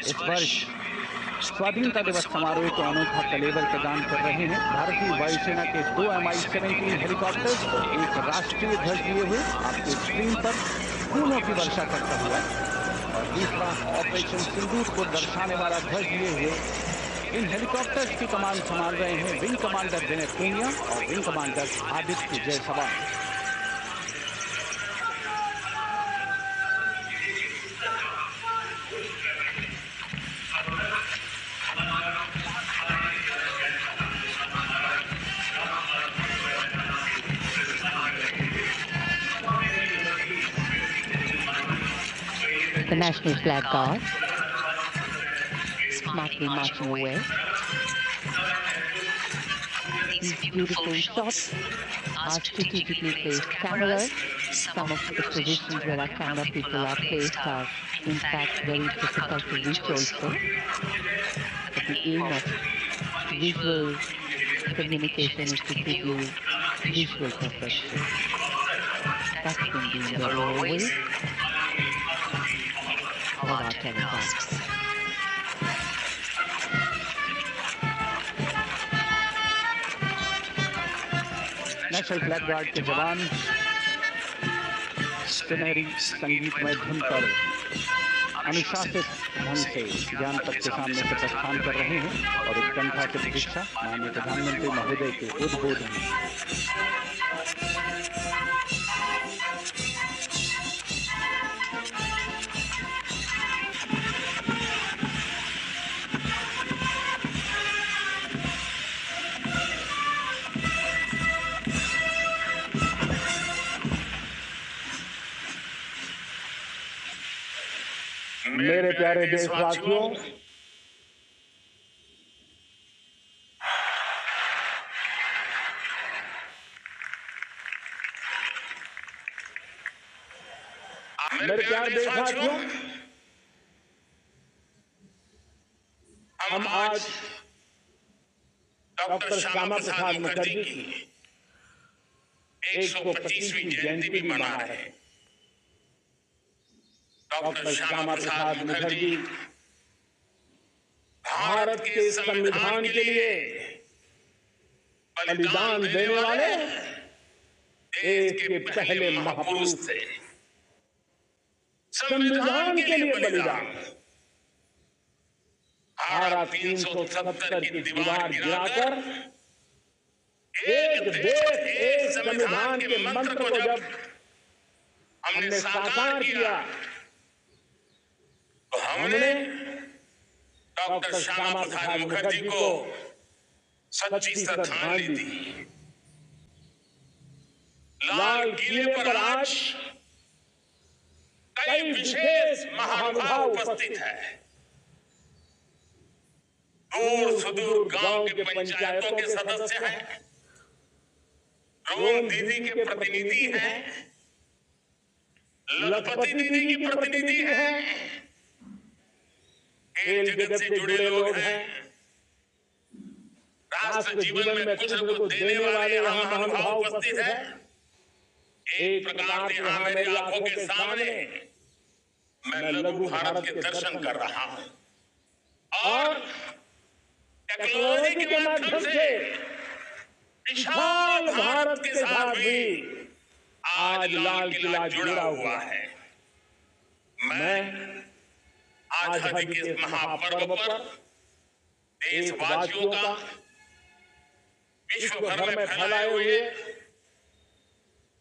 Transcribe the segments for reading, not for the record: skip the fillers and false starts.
इस वर्ष स्वाधीनता दिवस समारोह को अनोखा कलेवर प्रदान कर रहे हैं। भारतीय वायुसेना के 2 Mi-17 हेलीकॉप्टर्स एक राष्ट्रीय ध्वज लिए हुए आपके स्क्रीन पर फूलों की वर्षा करता हुआ, और दूसरा ऑपरेशन सिंदूर को दर्शाने वाला ध्वज लिए हुए इन हेलीकॉप्टर्स की कमान संभाल रहे हैं विंग कमांडर विनय पूनिया और wing commander Aditya Jaiswal. The National Flag Guard smartly marching away. These beautiful shots are strategically placed cameras. Some of the positions where our camera people are placed are in fact very difficult to reach also. But the aim of visual communication is to give you visual perfection. That's been the endeavor always of our telecasts. National flag guard के जवान सुनहरी संगीतमय धुन पर अनुशासित ढंग से ज्ञान तक के सामने से प्रस्थान कर रहे हैं और उत्कंठा से प्रतीक्षा माननीय प्रधानमंत्री महोदय के उद्बोधन। मेरे प्यारे देशवासियों, मेरे प्यारे देशवासियों, हम आज डॉक्टर श्यामा प्रसाद मुखर्जी की 125वीं जयंती भी मना रहे हैं। डॉक्टर श्यामा प्रसाद मुखर्जी भारत के संविधान के लिए बलिदान देने वाले देश के पहले महापुरुष थे। संविधान के लिए बलिदान, धारा 370 की दीवार गिराकर एक देश एक संविधान के मंत्र को जब हमने साकार किया तो हमने डॉक्टर श्यामा प्रसाद मुखर्जी को सच्ची श्रद्धांजलि दी। लाल किले पर आज कई विशेष महानुभाव उपस्थित हैं। दूर सुदूर गांव के पंचायतों के सदस्य हैं, रोम दीदी के प्रतिनिधि हैं, लखपति दीदी की प्रतिनिधि हैं, खेल जगत से जुड़े लोग हैं, राष्ट्र जीवन में कुछ न कुछ देने वाले वहां महानुभाव उपस्थित हैं। एक प्रकार से वहां मेरी आंखों के सामने मैं लघु भारत के दर्शन कर रहा हूं और टेक्नोलॉजी के माध्यम से विशाल भारत के साथ भी आज लाल किला जुड़ा हुआ है। मैं आजादी के इस महापर्व पर देशवासियों का, विश्व भर में फैलाए हुए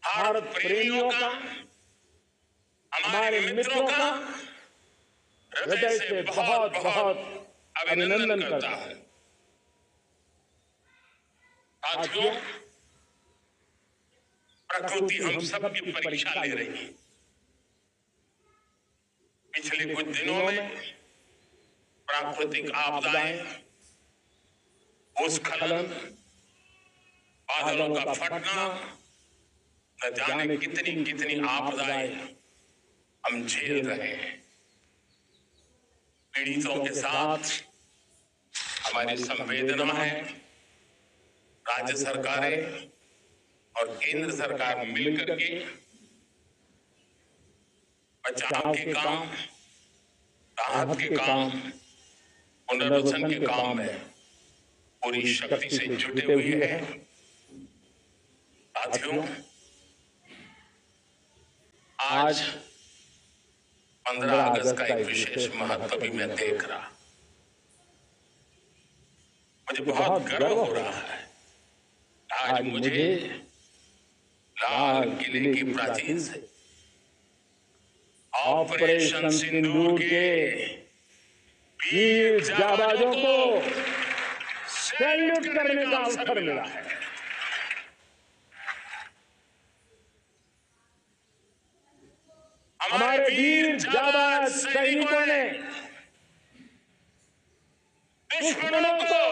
भारत प्रेमियों का, हमारे मित्रों का हृदय से बहुत बहुत अभिनंदन करता हूं। साथियों, प्रकृति हम सबकी परीक्षा ले रही है। पिछले कुछ दिनों में प्राकृतिक आपदाएं, भूस्खलन, बादलों का फटना, न जाने कितनी कितनी आपदाएं हम झेल रहे हैं। पीड़ितों के साथ हमारी संवेदना है। राज्य सरकारें और केंद्र सरकार मिलकर के बचाव के काम, राहत के काम, पुनर्वसन के काम में पूरी शक्ति से जुटे हुए हैं। साथियों, आज 15 अगस्त का एक विशेष महत्व भी मैं देख रहा। मुझे बहुत गर्व हो रहा है। आज मुझे लाल किले की प्राचीर से ऑपरेशन सिंदूर के वीर जाबाजों को सैल्यूट करने का अवसर मिला है। हमारे वीर जाबाज सैनिकों ने दुश्मनों को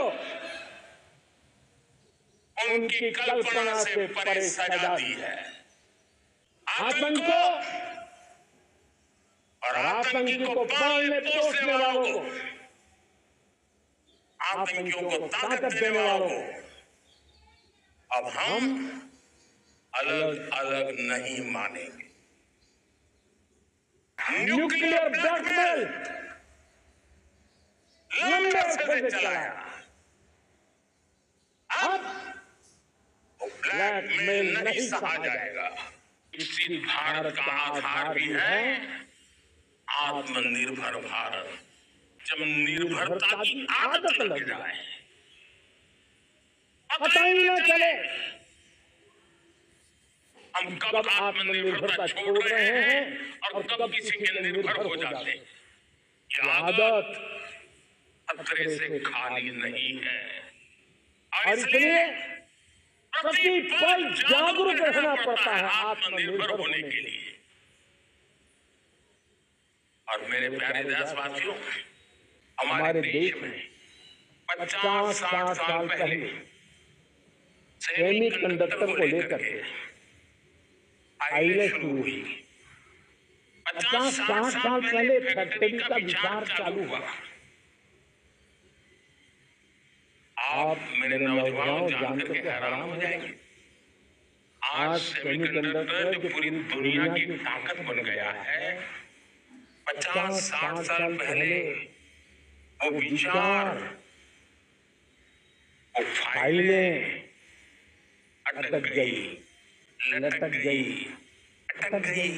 उनकी कल्पना से परे सजा दी है। आतंक को और आतंकी को पालने पोसने वालों को, आतंकियों को ताकत देने वालों को अब हम अलग अलग नहीं मानेंगे। न्यूक्लियर ब्लैकमेल लंबे से चलाया, अब ब्लैकमेल नहीं सहा जाएगा। इसी भारत का आधार भी है आत्मनिर्भर भारत। जब निर्भरता की आदत लग जाए, पता ही न चले हम कब आत्मनिर्भरता छोड़ रहे हैं और कब किसी के निर्भर हो जाते हैं। यह आदत खतरे से खाली नहीं है और इसलिए प्रति पल जागरूक रहना पड़ता है आत्मनिर्भर होने के लिए। और मेरे प्यारे देशवासियों, हमारे देश में 50-60 साल पहले सेमीकंडक्टर को लेकर के फाइलें शुरू हुई। 50-60 साल पहले फैक्ट्री का विचार चालू हुआ। आप मेरे नौजवान जानकर के हैरान हो जाएंगे, आज सेमीकंडक्टर जो पूरी दुनिया की ताकत बन गया है, 50-60 साल पहले वो विचार, वो फाइलें अटक गई, लटक गई, अटक गई।